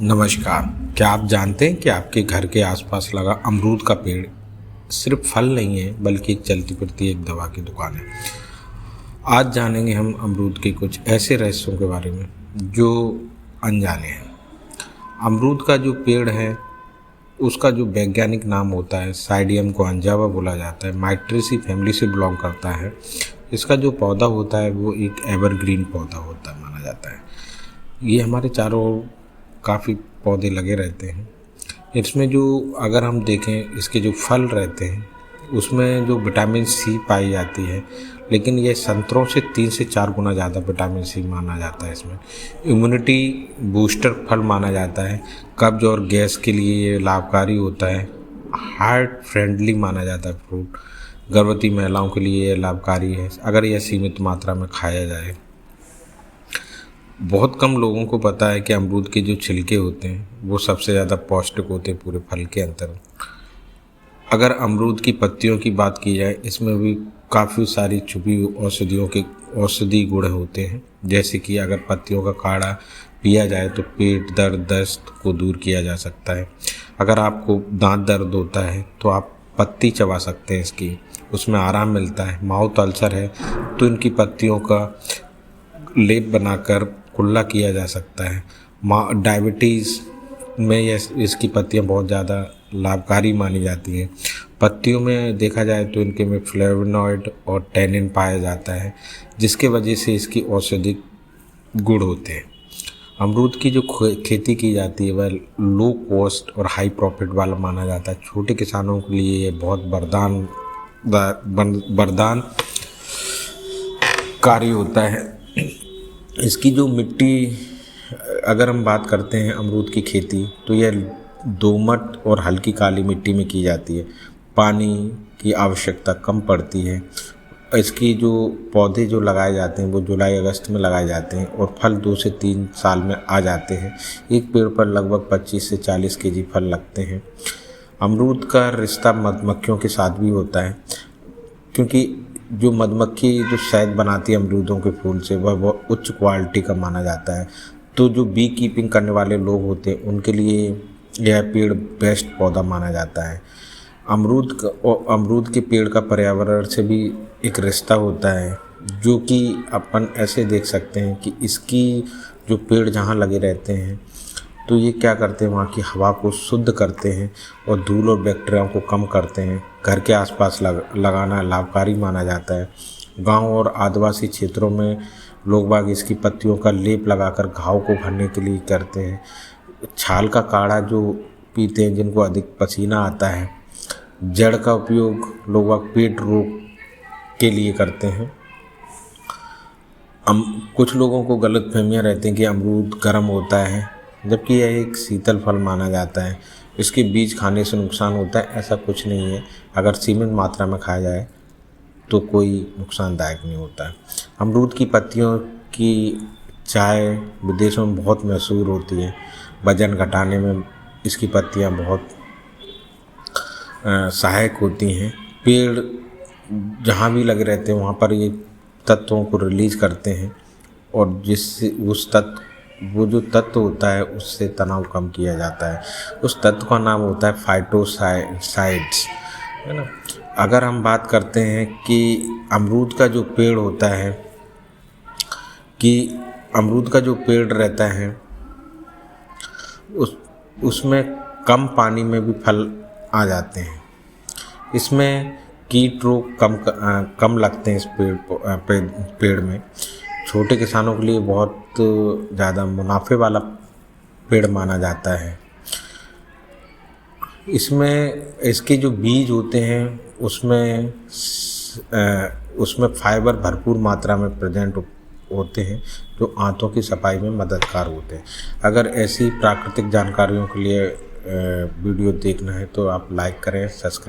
नमस्कार। क्या आप जानते हैं कि आपके घर के आसपास लगा अमरूद का पेड़ सिर्फ फल नहीं है बल्कि एक चलती फिरती एक दवा की दुकान है। आज जानेंगे हम अमरूद के कुछ ऐसे रहस्यों के बारे में जो अनजाने हैं। अमरूद का जो पेड़ है उसका जो वैज्ञानिक नाम होता है साइडियम गुआंजावा बोला जाता है। माइट्रेसी फैमिली से बिलोंग करता है। इसका जो पौधा होता है वो एक एवरग्रीन पौधा होता है माना जाता है। ये हमारे चारों ओर काफ़ी पौधे लगे रहते हैं। इसमें जो अगर हम देखें इसके जो फल रहते हैं उसमें जो विटामिन सी पाई जाती है, लेकिन ये संतरों से 3 से 4 गुना ज़्यादा विटामिन सी माना जाता है। इसमें इम्यूनिटी बूस्टर फल माना जाता है। कब्ज और गैस के लिए ये लाभकारी होता है। हार्ट फ्रेंडली माना जाता है फ्रूट। गर्भवती महिलाओं के लिए ये लाभकारी है अगर यह सीमित मात्रा में खाया जाए। बहुत कम लोगों को पता है कि अमरूद के जो छिलके होते हैं वो सबसे ज़्यादा पौष्टिक होते हैं पूरे फल के अंदर। अगर अमरूद की पत्तियों की बात की जाए इसमें भी काफ़ी सारी छुपी औषधि गुण होते हैं। जैसे कि अगर पत्तियों का काढ़ा पिया जाए तो पेट दर्द दस्त को दूर किया जा सकता है। अगर आपको दांत दर्द होता है तो आप पत्ती चबा सकते हैं इसकी, उसमें आराम मिलता है। माउथ अल्सर है तो इनकी पत्तियों का लेप बनाकर कुल्ला किया जा सकता है। डायबिटीज़ में इसकी पत्तियां बहुत ज़्यादा लाभकारी मानी जाती हैं। पत्तियों में देखा जाए तो इनके में फ्लेवोनॉइड और टैनिन पाया जाता है जिसके वजह से इसकी औषधिक गुण होते हैं। अमरूद की जो खेती की जाती है वह लो कॉस्ट और हाई प्रॉफिट वाला माना जाता है। छोटे किसानों के लिए ये बहुत वरदान कार्य होता है। इसकी जो मिट्टी अगर हम बात करते हैं अमरूद की खेती तो यह दोमट और हल्की काली मिट्टी में की जाती है। पानी की आवश्यकता कम पड़ती है। इसकी जो पौधे जो लगाए जाते हैं वो जुलाई अगस्त में लगाए जाते हैं और फल 2 से 3 साल में आ जाते हैं। एक पेड़ पर लगभग 25 से 40 केजी फल लगते हैं। अमरूद का रिश्ता मधुमक्खियों के साथ भी होता है, क्योंकि जो मधुमक्खी जो शहद बनाती है अमरूदों के फूल से वह बहुत उच्च क्वालिटी का माना जाता है। तो जो बी कीपिंग करने वाले लोग होते हैं उनके लिए यह पेड़ बेस्ट पौधा माना जाता है। अमरूद के पेड़ का पर्यावरण से भी एक रिश्ता होता है, जो कि अपन ऐसे देख सकते हैं कि इसकी जो पेड़ जहाँ लगे रहते हैं तो ये क्या करते हैं, वहाँ की हवा को शुद्ध करते हैं और धूल और बैक्टीरियाओं को कम करते हैं। घर के आसपास लगाना लाभकारी माना जाता है। गांव और आदिवासी क्षेत्रों में लोग बाग इसकी पत्तियों का लेप लगाकर घाव को भरने के लिए करते हैं। छाल का काढ़ा जो पीते हैं जिनको अधिक पसीना आता है। जड़ का उपयोग लोग बाग पेट रोग के लिए करते हैं। कुछ लोगों को गलतफहमियां रहती हैं कि अमरूद गर्म होता है, जबकि यह एक शीतल फल माना जाता है। इसके बीज खाने से नुकसान होता है, ऐसा कुछ नहीं है। अगर सीमित मात्रा में खाया जाए तो कोई नुकसानदायक नहीं होता है। अमरूद की पत्तियों की चाय विदेशों में बहुत मशहूर होती है। वजन घटाने में इसकी पत्तियां बहुत सहायक होती हैं। पेड़ जहाँ भी लगे रहते हैं वहाँ पर ये तत्वों को रिलीज करते हैं और जिससे वो जो तत्व होता है उससे तनाव कम किया जाता है। उस तत्व का नाम होता है फाइटोसाइड्स, है ना। अगर हम बात करते हैं कि अमरूद का जो पेड़ होता है अमरूद का जो पेड़ रहता है उसमें कम पानी में भी फल आ जाते हैं। इसमें कीट रोग कम लगते हैं इस पेड़ में। छोटे किसानों के लिए बहुत ज़्यादा मुनाफे वाला पेड़ माना जाता है। इसमें इसके जो बीज होते हैं उसमें फाइबर भरपूर मात्रा में प्रेजेंट होते हैं जो आंतों की सफाई में मददगार होते हैं। अगर ऐसी प्राकृतिक जानकारियों के लिए वीडियो देखना है तो आप लाइक करें, सब्सक्राइब